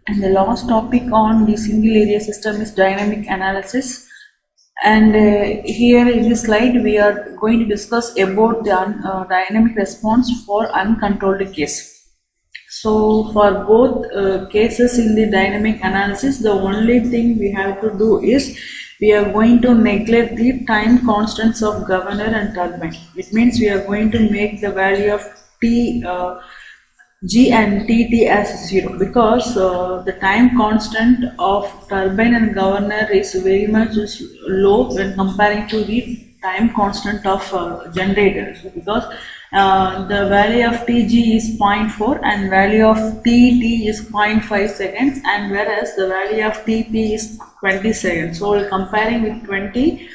And the last topic on the single area system is dynamic analysis. And here in this slide we are going to discuss about the dynamic response for uncontrolled case. So for both cases in the dynamic analysis, the only thing we have to do is we are going to neglect the time constants of governor and turbine. It means we are going to make the value of G and TT as 0, because the time constant of turbine and governor is very much low when comparing to the time constant of generator. So because the value of Tg is 0.4 and value of Tt is 0.5 seconds, and whereas the value of Tp is 20 seconds. So we're comparing with 20.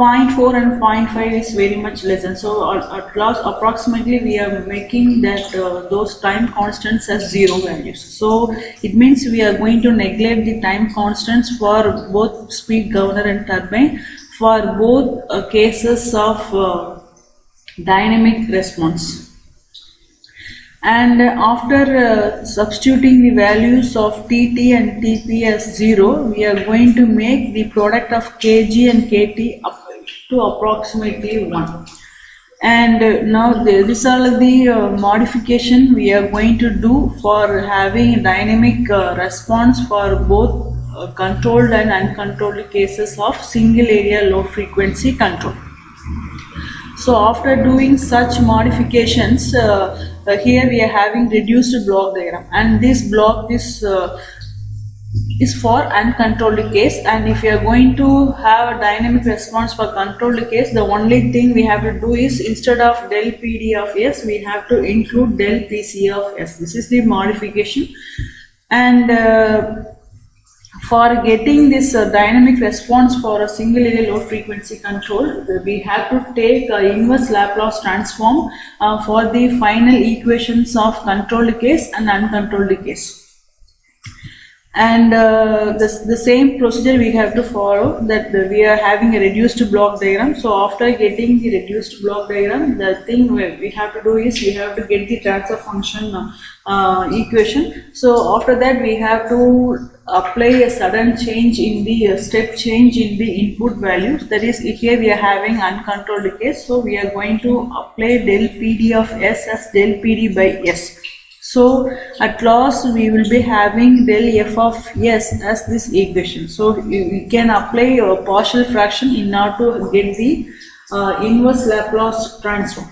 0.4 and 0.5 is very much less, and so at last approximately we are making that those time constants as 0 values. So it means we are going to neglect the time constants for both speed governor and turbine for both cases of dynamic response. And after substituting the values of Tt and Tp as 0, we are going to make the product of Kg and Kt up to approximately 1. And now these are the modification we are going to do for having dynamic response for both controlled and uncontrolled cases of single area low frequency control. So after doing such modifications, here we are having reduced block diagram, and this block is for uncontrolled case. And if you are going to have a dynamic response for controlled case, the only thing we have to do is instead of del PD of S, we have to include del PC of S. This is the modification. And for getting this dynamic response for a single area low frequency control, we have to take inverse Laplace transform for the final equations of controlled case and uncontrolled case. And the same procedure we have to follow, that we are having a reduced block diagram. So after getting the reduced block diagram, the thing we have to do is we have to get the transfer function equation. So after that we have to apply a sudden change in the step change in the input values. That is, here we are having uncontrolled case, so we are going to apply del PD of S as del PD by S. So at last we will be having del f of S as this equation. So we can apply a partial fraction in order to get the inverse Laplace transform.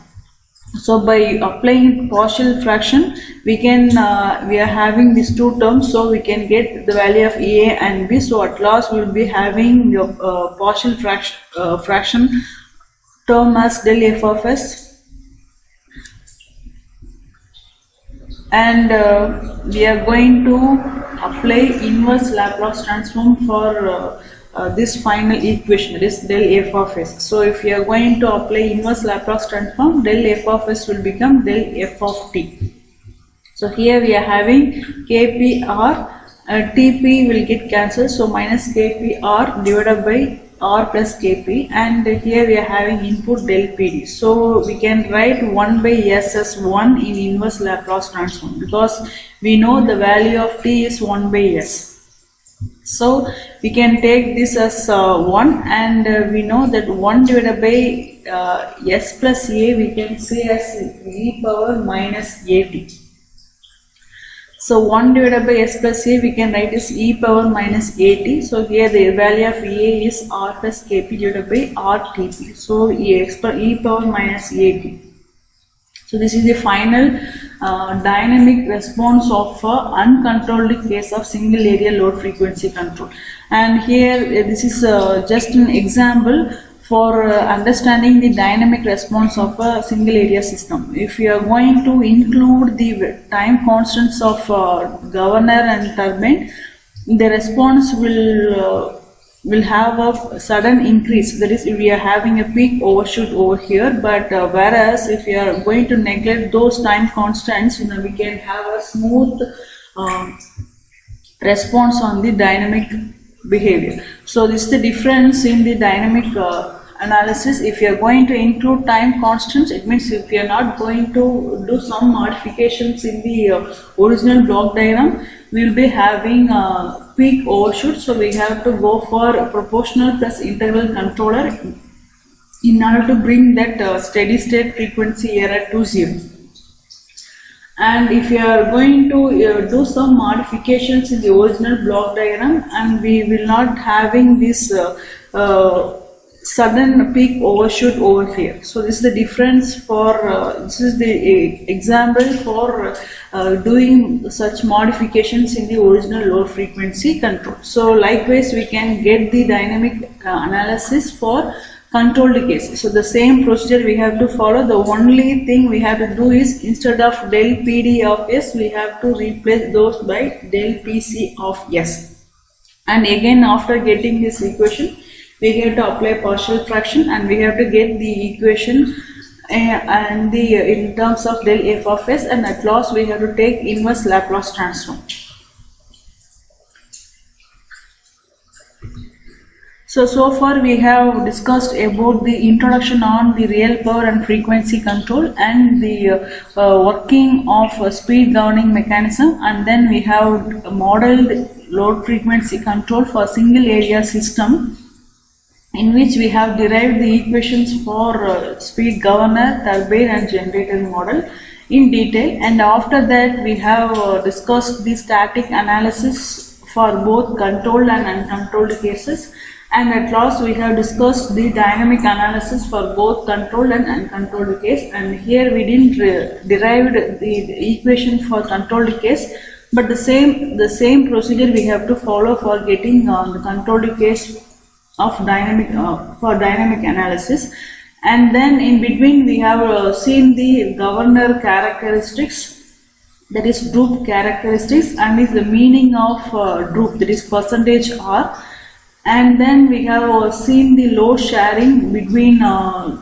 So by applying partial fraction, we are having these two terms, so we can get the value of A and B. So at last we will be having the partial fraction term as del f of S. And we are going to apply inverse Laplace transform for this final equation, that is del f of S. So if we are going to apply inverse Laplace transform, del f of S will become del f of t. So here we are having kpr, tp will get cancelled, so minus kpr divided by r plus kp, and here we are having input del pd. So we can write 1 by s as 1 in inverse Laplace transform, because we know the value of t is 1 by s. So we can take this as 1, and we know that 1 divided by s plus a we can say as e power minus at. So 1 divided by s plus a we can write as e power minus at. So here the value of a is r plus kp divided by rtp. So e power minus at. So this is the final dynamic response of uncontrolled case of single area low frequency control. And here this is just an example for understanding the dynamic response of a single area system. If you are going to include the time constants of governor and turbine, the response will have a sudden increase. That is, we are having a peak overshoot over here, but whereas if you are going to neglect those time constants, we can have a smooth response on the dynamic behavior. So this is the difference in the dynamic analysis, if you are going to include time constants, it means if you are not going to do some modifications in the original block diagram, we will be having peak overshoot. So we have to go for proportional plus integral controller in order to bring that steady state frequency error to 0. And if you are going to do some modifications in the original block diagram, and we will not having this sudden peak overshoot over here. So this is the difference for this is the example for doing such modifications in the original low frequency control. So likewise we can get the dynamic analysis for controlled cases. So the same procedure we have to follow. The only thing we have to do is, instead of del PD of S, we have to replace those by del PC of S. And again, after getting this equation, we have to apply partial fraction, and we have to get the equation and the in terms of del F of S, and at last we have to take inverse Laplace transform. So far we have discussed about the introduction on the real power and frequency control and the working of speed governing mechanism, and then we have modeled load frequency control for single area system, in which we have derived the equations for speed governor, turbine and generator model in detail. And after that we have discussed the static analysis for both controlled and uncontrolled cases. And at last we have discussed the dynamic analysis for both controlled and uncontrolled case. And here we didn't derive the equation for controlled case, but the same procedure we have to follow for getting the controlled case of dynamic for dynamic analysis. And then in between we have seen the governor characteristics, that is droop characteristics, and is the meaning of droop, that is percentage R. And then we have seen the load sharing between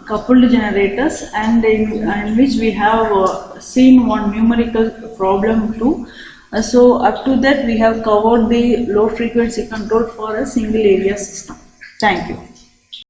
coupled generators, and in which we have seen one numerical problem too. So up to that we have covered the low frequency control for a single area system. Thank you.